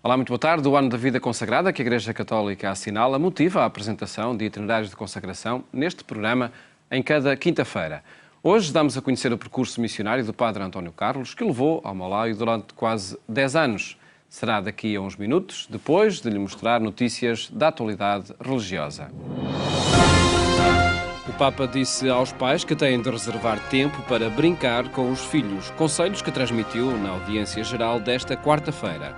Olá, muito boa tarde. O Ano da Vida Consagrada, que a Igreja Católica assinala, motiva a apresentação de itinerários de consagração neste programa em cada quinta-feira. Hoje damos a conhecer o percurso missionário do Padre António Carlos, que levou ao Malaio durante quase 10 anos. Será daqui a uns minutos, depois de lhe mostrar notícias da atualidade religiosa. O Papa disse aos pais que têm de reservar tempo para brincar com os filhos, conselhos que transmitiu na audiência geral desta quarta-feira.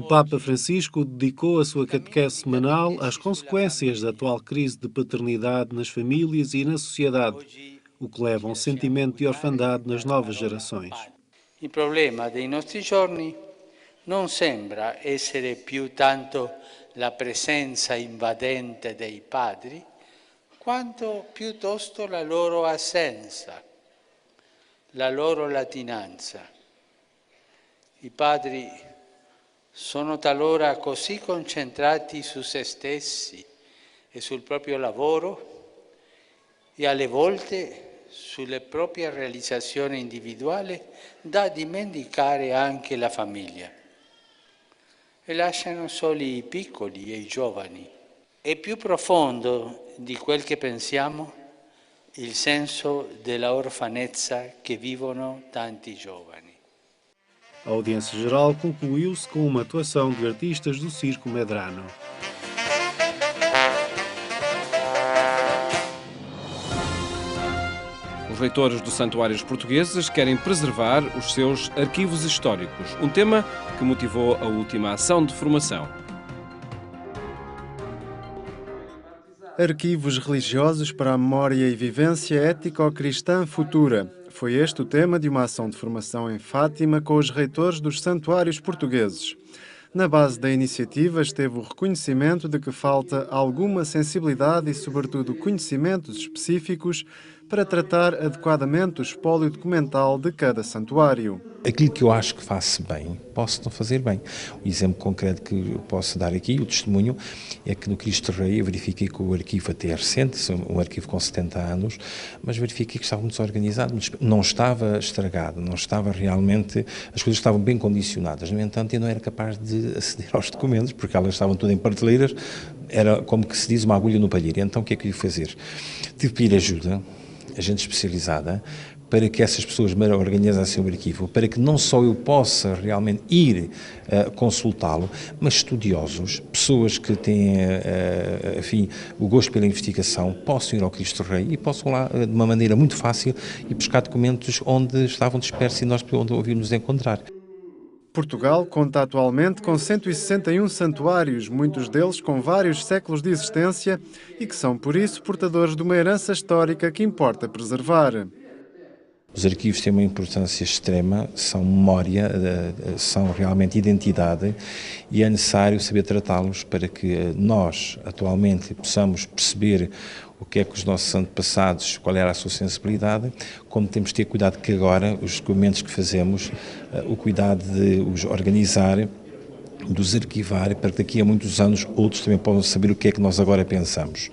O Papa Francisco dedicou a sua catequese semanal às consequências da atual crise de paternidade nas famílias e na sociedade, o que leva a um sentimento de orfandade nas novas gerações. Il problema dei nostri giorni non sembra essere più tanto la presenza invadente dei padri, quanto piuttosto la loro assenza, la loro latinanza. I padri sono talora così concentrati su se stessi e sul proprio lavoro e alle volte sulle proprie realizzazioni individuali da dimenticare anche la famiglia e lasciano soli i piccoli e i giovani. È più profondo di quel che pensiamo il senso della orfanezza che vivono tanti giovani. A audiência geral concluiu-se com uma atuação de artistas do Circo Medrano. Os leitores dos santuários portugueses querem preservar os seus arquivos históricos, um tema que motivou a última ação de formação. Arquivos religiosos para a memória e vivência ético-cristã futura. Foi este o tema de uma ação de formação em Fátima com os reitores dos santuários portugueses. Na base da iniciativa esteve o reconhecimento de que falta alguma sensibilidade e, sobretudo, conhecimentos específicos para tratar adequadamente o espólio documental de cada santuário. Aquilo que eu acho que faço bem, posso não fazer bem. O exemplo concreto que eu posso dar aqui, o testemunho, é que no Cristo Rei eu verifiquei que o arquivo até é recente, um arquivo com 70 anos, mas verifiquei que estava muito desorganizado, não estava estragado, não estava realmente, as coisas estavam bem condicionadas. No entanto, eu não era capaz de aceder aos documentos, porque elas estavam todas em prateleiras, era como que se diz uma agulha no palheiro. Então o que é que eu ia fazer? Tive que pedir ajuda, gente especializada, para que essas pessoas me organizassem o arquivo, para que não só eu possa realmente ir consultá-lo, mas estudiosos, pessoas que têm, enfim, o gosto pela investigação, possam ir ao Cristo Rei e possam lá, de uma maneira muito fácil, ir buscar documentos onde estavam dispersos e nós onde ouvimos encontrar. Portugal conta atualmente com 161 santuários, muitos deles com vários séculos de existência e que são, por isso, portadores de uma herança histórica que importa preservar. Os arquivos têm uma importância extrema, são memória, são realmente identidade e é necessário saber tratá-los para que nós, atualmente, possamos perceber o que é que os nossos antepassados, qual era a sua sensibilidade, como temos de ter cuidado que agora, os documentos que fazemos, o cuidado de os organizar, de os arquivar, para que daqui a muitos anos outros também possam saber o que é que nós agora pensamos.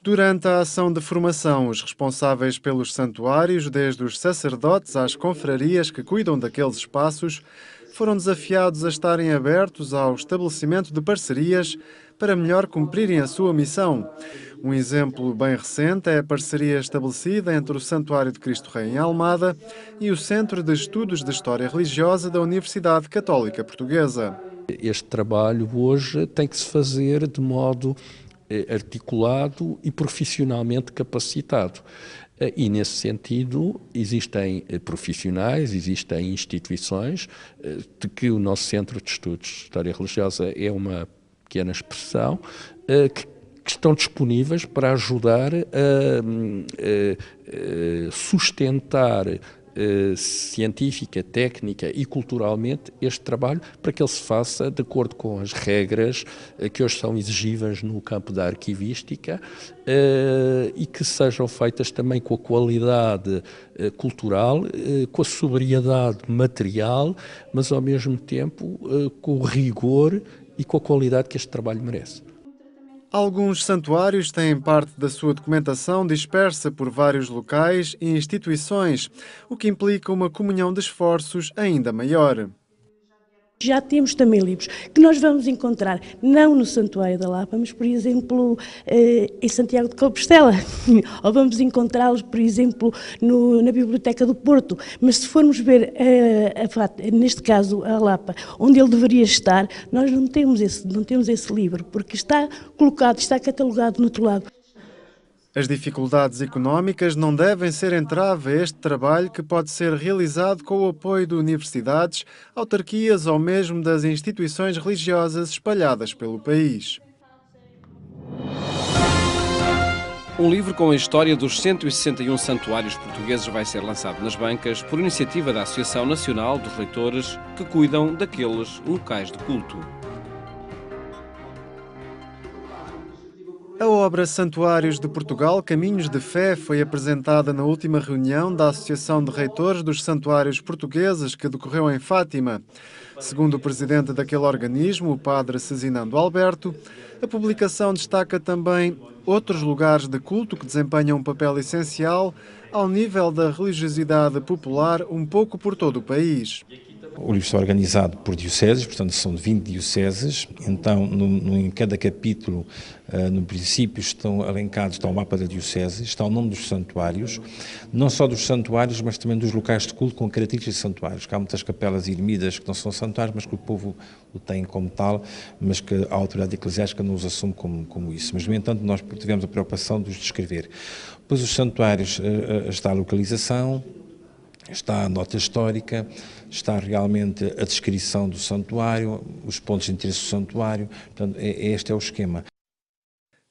Durante a ação de formação, os responsáveis pelos santuários, desde os sacerdotes às confrarias que cuidam daqueles espaços, foram desafiados a estarem abertos ao estabelecimento de parcerias para melhor cumprirem a sua missão. Um exemplo bem recente é a parceria estabelecida entre o Santuário de Cristo Rei em Almada e o Centro de Estudos de História Religiosa da Universidade Católica Portuguesa. Este trabalho hoje tem que se fazer de modo articulado e profissionalmente capacitado. E, nesse sentido, existem profissionais, existem instituições, de que o nosso Centro de Estudos de História Religiosa é uma pequena expressão, que estão disponíveis para ajudar a sustentar científica, técnica e culturalmente este trabalho para que ele se faça de acordo com as regras que hoje são exigíveis no campo da arquivística e que sejam feitas também com a qualidade cultural, com a sobriedade material, mas ao mesmo tempo com o rigor e com a qualidade que este trabalho merece. Alguns santuários têm parte da sua documentação dispersa por vários locais e instituições, o que implica uma comunhão de esforços ainda maior. Já temos também livros que nós vamos encontrar, não no Santuário da Lapa, mas, por exemplo, em Santiago de Compostela, ou vamos encontrá-los, por exemplo, na Biblioteca do Porto. Mas se formos ver, neste caso, a Lapa, onde ele deveria estar, nós não temos esse livro, porque está colocado, está catalogado no outro lado. As dificuldades económicas não devem ser entrave a este trabalho que pode ser realizado com o apoio de universidades, autarquias ou mesmo das instituições religiosas espalhadas pelo país. Um livro com a história dos 161 santuários portugueses vai ser lançado nas bancas por iniciativa da Associação Nacional dos Leitores que cuidam daqueles locais de culto. A obra Santuários de Portugal, Caminhos de Fé, foi apresentada na última reunião da Associação de Reitores dos Santuários Portugueses, que decorreu em Fátima. Segundo o presidente daquele organismo, o padre Cezinando Alberto, a publicação destaca também outros lugares de culto que desempenham um papel essencial ao nível da religiosidade popular um pouco por todo o país. O livro está organizado por dioceses, portanto são 20 dioceses, então em cada capítulo, no princípio, estão elencados, está o mapa da diocese, está o nome dos santuários, não só dos santuários, mas também dos locais de culto com características de santuários, que há muitas capelas ermidas que não são santuários, mas que o povo o tem como tal, mas que a autoridade eclesiástica não os assume como isso. Mas, no entanto, nós tivemos a preocupação de os descrever. Depois os santuários, está a localização, está a nota histórica, está realmente a descrição do santuário, os pontos de interesse do santuário, portanto, este é o esquema.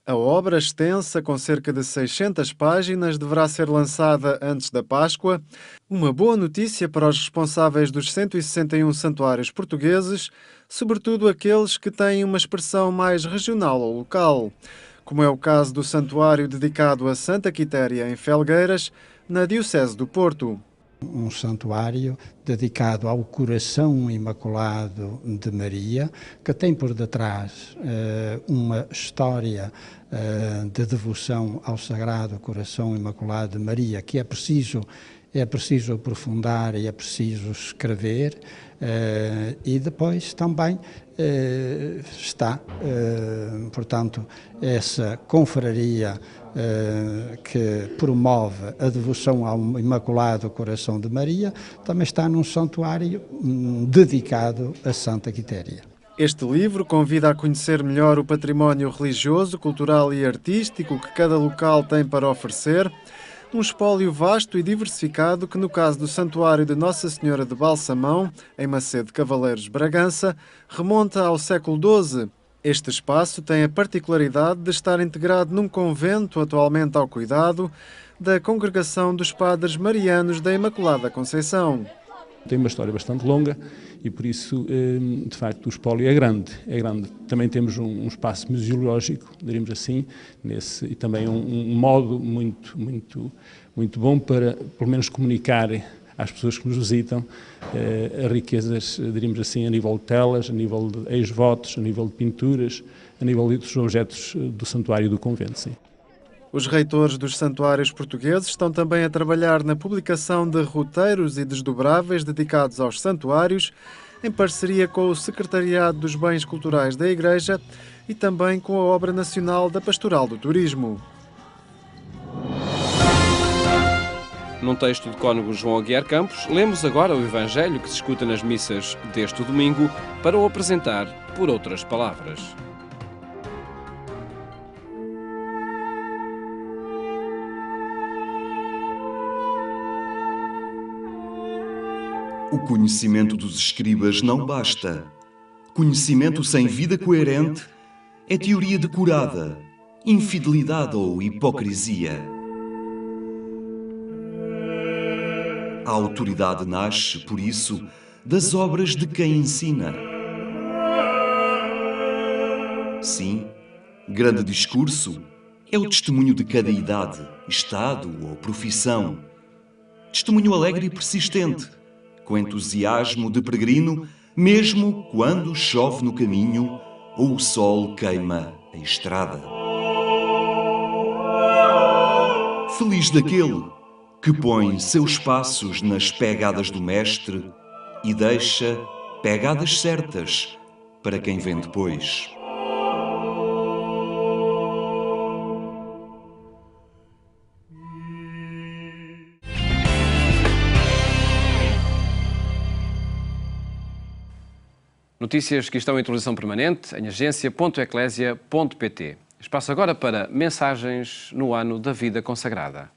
A obra, extensa, com cerca de 600 páginas, deverá ser lançada antes da Páscoa. Uma boa notícia para os responsáveis dos 161 santuários portugueses, sobretudo aqueles que têm uma expressão mais regional ou local, como é o caso do santuário dedicado a Santa Quitéria, em Felgueiras, na Diocese do Porto. Um santuário dedicado ao Coração Imaculado de Maria, que tem por detrás uma história de devoção ao Sagrado Coração Imaculado de Maria, que é preciso aprofundar e é preciso escrever, e depois também está, portanto, essa confraria que promove a devoção ao Imaculado Coração de Maria, também está num santuário dedicado a Santa Quitéria. Este livro convida a conhecer melhor o património religioso, cultural e artístico que cada local tem para oferecer, um espólio vasto e diversificado que, no caso do Santuário de Nossa Senhora de Balsamão, em Macedo Cavaleiros, Bragança, remonta ao século XII. Este espaço tem a particularidade de estar integrado num convento atualmente ao cuidado da Congregação dos Padres Marianos da Imaculada Conceição. Tem uma história bastante longa e, por isso, de facto, o espólio é grande. Também temos um espaço museológico, diríamos assim, e também um modo muito bom para, pelo menos, comunicar às pessoas que nos visitam as riquezas, diríamos assim, a nível de telas, a nível de ex-votos, a nível de pinturas, a nível dos objetos do santuário do convento, sim. Os reitores dos santuários portugueses estão também a trabalhar na publicação de roteiros e desdobráveis dedicados aos santuários, em parceria com o Secretariado dos Bens Culturais da Igreja e também com a Obra Nacional da Pastoral do Turismo. Num texto do cônego João Aguiar Campos, lemos agora o Evangelho que se escuta nas missas deste domingo para o apresentar por outras palavras. O conhecimento dos escribas não basta. Conhecimento sem vida coerente é teoria decorada, infidelidade ou hipocrisia. A autoridade nasce, por isso, das obras de quem ensina. Sim, grande discurso é o testemunho de cada idade, estado ou profissão. Testemunho alegre e persistente, com entusiasmo de peregrino, mesmo quando chove no caminho ou o sol queima a estrada. Feliz daquele que põe seus passos nas pegadas do Mestre e deixa pegadas certas para quem vem depois. Notícias que estão em atualização permanente em agência.eclésia.pt. Espaço agora para mensagens no ano da vida consagrada.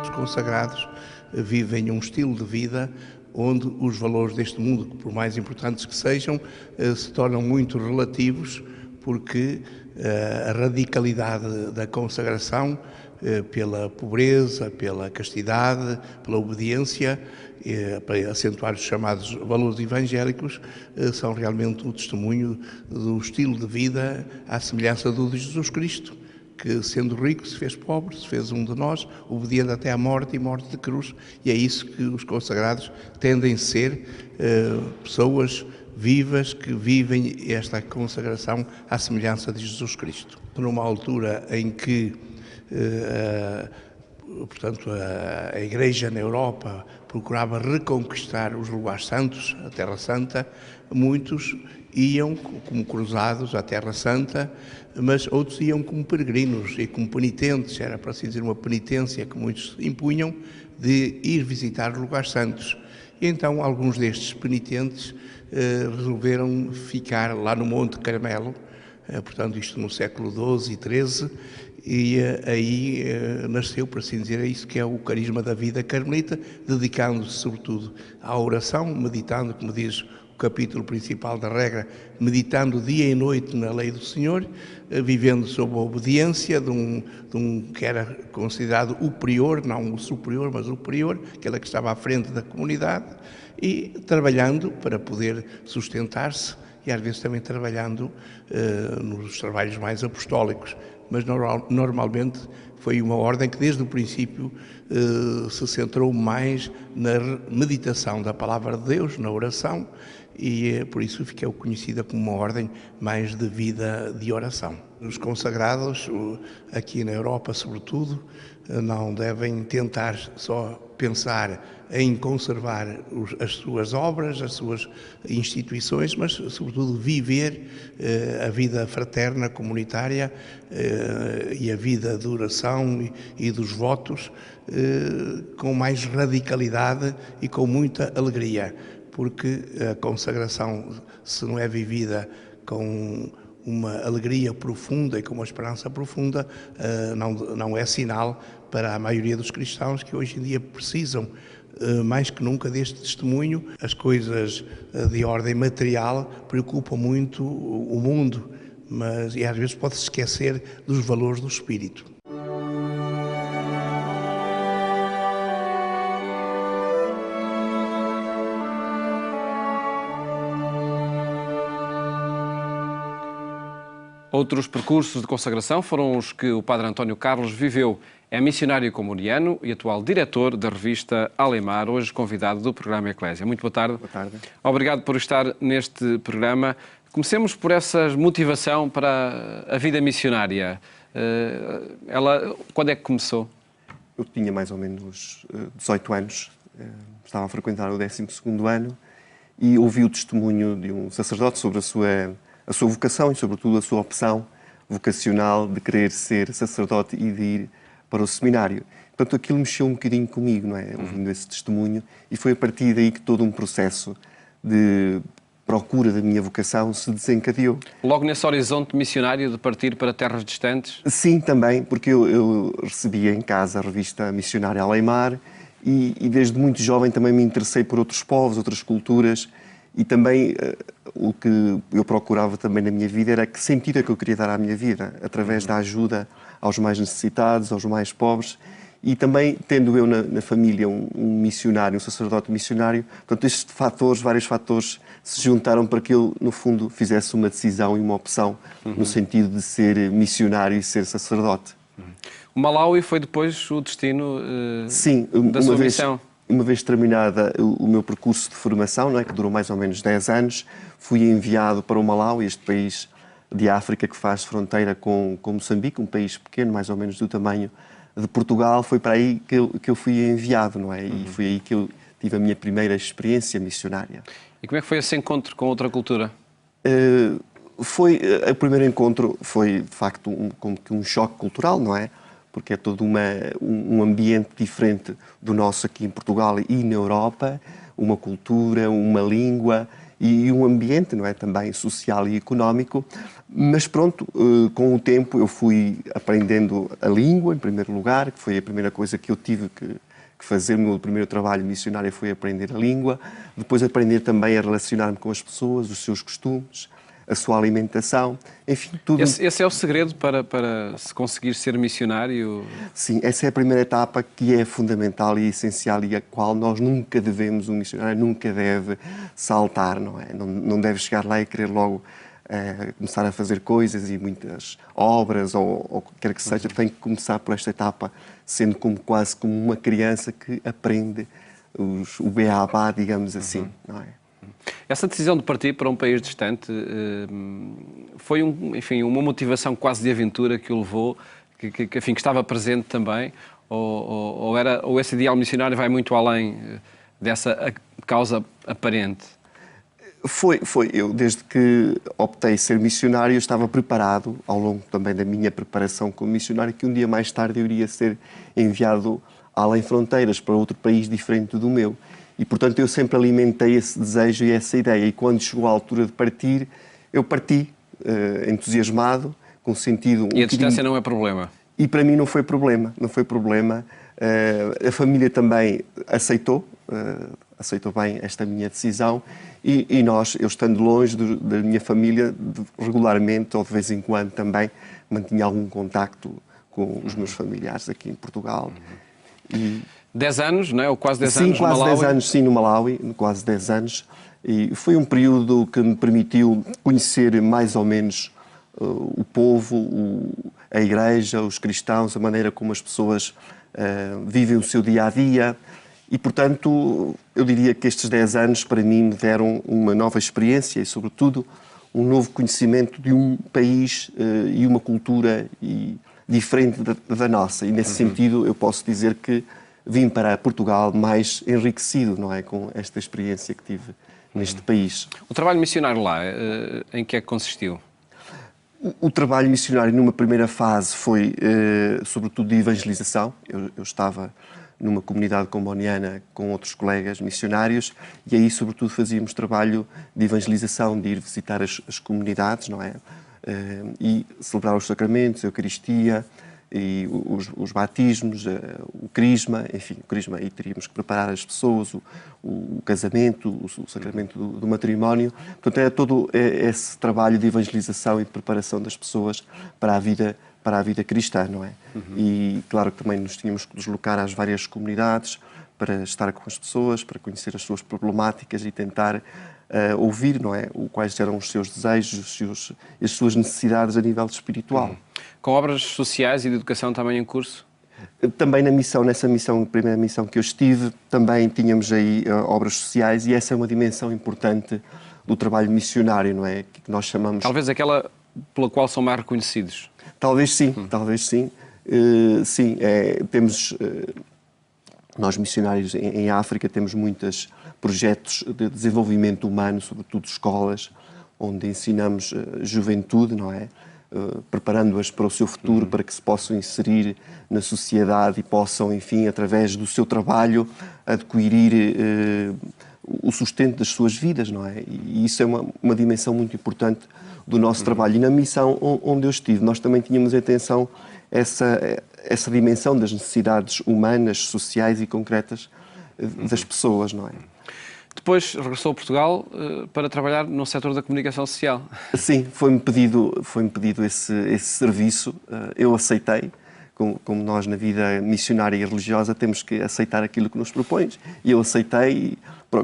Os consagrados vivem um estilo de vida onde os valores deste mundo, por mais importantes que sejam, se tornam muito relativos, porque a radicalidade da consagração pela pobreza, pela castidade, pela obediência, para acentuar os chamados valores evangélicos, são realmente um testemunho do estilo de vida à semelhança do de Jesus Cristo, que sendo rico se fez pobre, se fez um de nós, obediente até à morte e morte de cruz, e é isso que os consagrados tendem a ser, pessoas vivas que vivem esta consagração à semelhança de Jesus Cristo. Numa altura em que, portanto, a Igreja na Europa procurava reconquistar os lugares santos, a Terra Santa, muitos iam como cruzados à Terra Santa, mas outros iam como peregrinos e como penitentes. Era, para assim dizer, uma penitência que muitos impunham de ir visitar os lugares santos. E então alguns destes penitentes resolveram ficar lá no Monte Carmelo, portanto isto no século XII e XIII, e aí nasceu, por assim dizer, isso que é o carisma da vida carmelita, dedicando-se sobretudo à oração, meditando, como diz o capítulo principal da regra, meditando dia e noite na lei do Senhor, vivendo sob a obediência de um que era considerado o prior, não o superior, mas o prior, aquele que estava à frente da comunidade, e trabalhando para poder sustentar-se e às vezes também trabalhando nos trabalhos mais apostólicos. Mas normalmente foi uma ordem que desde o princípio se centrou mais na meditação da palavra de Deus, na oração, e por isso ficou conhecida como uma ordem mais de vida de oração. Os consagrados, aqui na Europa sobretudo, não devem tentar só pensar em conservar as suas obras, as suas instituições, mas sobretudo viver a vida fraterna, comunitária e a vida de oração e dos votos com mais radicalidade e com muita alegria, porque a consagração, se não é vivida com uma alegria profunda e com uma esperança profunda, não é sinal para a maioria dos cristãos que hoje em dia precisam mais que nunca deste testemunho. As coisas de ordem material preocupam muito o mundo, mas e às vezes pode-se esquecer dos valores do espírito. Outros percursos de consagração foram os que o Padre António Carlos viveu. É missionário comuniano e atual diretor da revista Alemar, hoje convidado do programa Eclésia. Muito boa tarde. Boa tarde. Obrigado por estar neste programa. Comecemos por essa motivação para a vida missionária. Quando é que começou? Eu tinha mais ou menos 18 anos, estava a frequentar o 12º ano e ouvi o testemunho de um sacerdote sobre a sua vocação e, sobretudo, a sua opção vocacional de querer ser sacerdote e de ir para o seminário. Portanto, aquilo mexeu um bocadinho comigo, não é? Ouvindo esse testemunho, e foi a partir daí que todo um processo de procura da minha vocação se desencadeou. Logo nesse horizonte missionário de partir para terras distantes? Sim, também, porque eu recebia em casa a revista missionária Alemar e desde muito jovem também me interessei por outros povos, outras culturas, e também o que eu procurava também na minha vida era que sentido é que eu queria dar à minha vida, através da ajuda aos mais necessitados, aos mais pobres, e também tendo eu na família um missionário, um sacerdote missionário, portanto estes fatores, vários fatores se juntaram para que eu, no fundo, fizesse uma decisão e uma opção no sentido de ser missionário e ser sacerdote. O Malawi foi depois o destino Sim, da sua missão. Uma vez terminada o meu percurso de formação, não é, que durou mais ou menos 10 anos, fui enviado para o Malawi, este país de África que faz fronteira com Moçambique, um país pequeno, mais ou menos do tamanho de Portugal. Foi para aí que eu fui enviado, não é? E foi aí que eu tive a minha primeira experiência missionária. E como é que foi esse encontro com outra cultura? O primeiro encontro foi, de facto, como que um choque cultural, não é? Porque é todo um ambiente diferente do nosso aqui em Portugal e na Europa, uma cultura, uma língua e um ambiente, não é, também social e económico. Mas pronto, com o tempo eu fui aprendendo a língua, em primeiro lugar, que foi a primeira coisa que eu tive que fazer. O meu primeiro trabalho missionário foi aprender a língua, depois aprender também a relacionar-me com as pessoas, os seus costumes, a sua alimentação, enfim, tudo. Esse é o segredo para se conseguir ser missionário? Sim, essa é a primeira etapa que é fundamental e essencial e a qual nós nunca devemos, um missionário nunca deve saltar, não é? Não deve chegar lá e querer logo começar a fazer coisas e muitas obras ou o que quer que seja. Tem que começar por esta etapa, sendo quase como uma criança que aprende o beabá, digamos assim, não é? Essa decisão de partir para um país distante foi, enfim, uma motivação quase de aventura que o levou, que estava presente também, ou esse ideal missionário vai muito além dessa causa aparente? Foi. Eu, desde que optei ser missionário, eu estava preparado, ao longo também da minha preparação como missionário, que um dia mais tarde eu iria ser enviado além fronteiras, para outro país diferente do meu. E, portanto, eu sempre alimentei esse desejo e essa ideia. E quando chegou a altura de partir, eu parti entusiasmado, com sentido... E a distância não é problema? E para mim não foi problema. A família também aceitou bem esta minha decisão e nós, eu estando longe da minha família, regularmente ou de vez em quando também, mantinha algum contacto com os meus familiares aqui em Portugal. 10 anos, não é? Ou quase 10 anos no Malawi? Sim, quase 10 anos, sim, no Malawi, quase 10 anos. E foi um período que me permitiu conhecer mais ou menos o povo, a igreja, os cristãos, a maneira como as pessoas vivem o seu dia-a-dia. E, portanto, eu diria que estes 10 anos, para mim, me deram uma nova experiência e, sobretudo, um novo conhecimento de um país e uma cultura diferente da nossa. E, nesse sentido, eu posso dizer que vim para Portugal mais enriquecido, não é, com esta experiência que tive neste país. O trabalho missionário lá, em que é que consistiu? O trabalho missionário, numa primeira fase, foi sobretudo de evangelização. Eu estava numa comunidade comboniana com outros colegas missionários e aí, sobretudo, fazíamos trabalho de evangelização, de ir visitar as comunidades, não é? E celebrar os sacramentos, a Eucaristia, e os batismos, o crisma, enfim, o crisma, aí teríamos que preparar as pessoas, o casamento, o sacramento do matrimónio. Portanto, era todo esse trabalho de evangelização e de preparação das pessoas para a vida cristã, não é? E, claro, que também nos tínhamos que deslocar às várias comunidades para estar com as pessoas, para conhecer as suas problemáticas e tentar ouvir, não é? Quais eram os seus desejos e as suas necessidades a nível espiritual. Com obras sociais e de educação também em curso? Também nessa primeira missão que eu estive, também tínhamos aí obras sociais e essa é uma dimensão importante do trabalho missionário, não é? Que nós chamamos... Talvez aquela pela qual são mais reconhecidos. Talvez sim, talvez sim. Sim, temos... Nós, missionários em África, temos muitos projetos de desenvolvimento humano, sobretudo escolas, onde ensinamos juventude, não é? Preparando-as para o seu futuro, para que se possam inserir na sociedade e possam, enfim, através do seu trabalho, adquirir o sustento das suas vidas, não é? E isso é uma dimensão muito importante do nosso trabalho. E na missão onde eu estive, nós também tínhamos atenção a essa dimensão das necessidades humanas, sociais e concretas das pessoas, não é? Depois regressou a Portugal para trabalhar no setor da comunicação social. Sim, foi-me pedido esse serviço. Eu aceitei. Como nós na vida missionária e religiosa temos que aceitar aquilo que nos propões. E eu aceitei. E,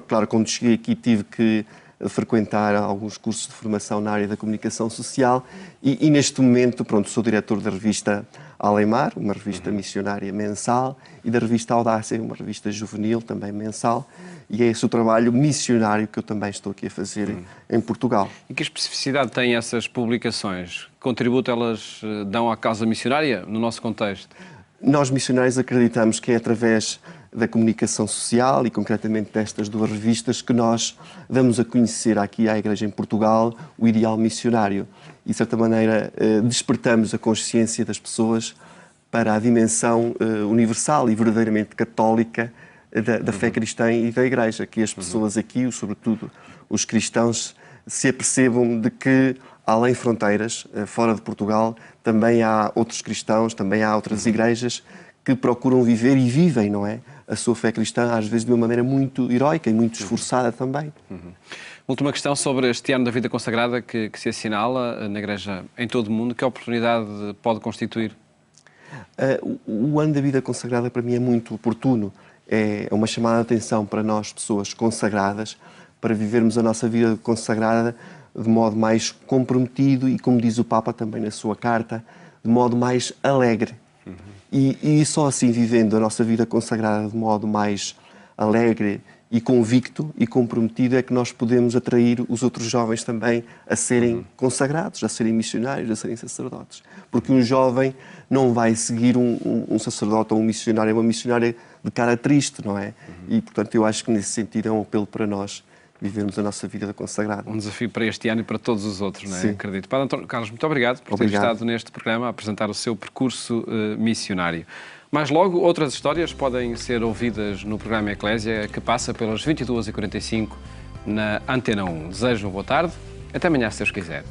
claro, quando cheguei aqui tive que frequentar alguns cursos de formação na área da comunicação social e neste momento, pronto, sou diretor da revista Alemar, uma revista missionária mensal, e da revista Audácia, uma revista juvenil também mensal, e é esse o trabalho missionário que eu também estou aqui a fazer em Portugal. E que especificidade têm essas publicações? Que contributo elas dão à causa missionária no nosso contexto? Nós missionários acreditamos que é através da comunicação social e concretamente destas duas revistas que nós damos a conhecer aqui à Igreja em Portugal o ideal missionário e, de certa maneira, despertamos a consciência das pessoas para a dimensão universal e verdadeiramente católica da fé cristã e da Igreja, que as pessoas aqui, sobretudo os cristãos, se apercebam de que, além fronteiras, fora de Portugal, também há outros cristãos, também há outras igrejas que procuram viver e vivem, não é? A sua fé cristã, às vezes de uma maneira muito heroica e muito esforçada também. Última questão sobre este ano da vida consagrada que se assinala na Igreja em todo o mundo. Que oportunidade pode constituir? O ano da vida consagrada para mim é muito oportuno. É uma chamada de atenção para nós, pessoas consagradas, para vivermos a nossa vida consagrada de modo mais comprometido e, como diz o Papa também na sua carta, de modo mais alegre. E só assim, vivendo a nossa vida consagrada de modo mais alegre e convicto e comprometido, é que nós podemos atrair os outros jovens também a serem consagrados, a serem missionários, a serem sacerdotes. Porque um jovem não vai seguir um sacerdote ou um missionário, é uma missionária de cara triste, não é? E, portanto, eu acho que nesse sentido é um apelo para nós vivermos a nossa vida consagrada. Um desafio para este ano e para todos os outros, não é? Sim. Acredito. Padre António Carlos, muito obrigado por ter estado neste programa a apresentar o seu percurso missionário. Mais logo, outras histórias podem ser ouvidas no programa Eclésia, que passa pelas 22h45 na Antena 1. Desejo uma boa tarde. Até amanhã, se Deus quiser.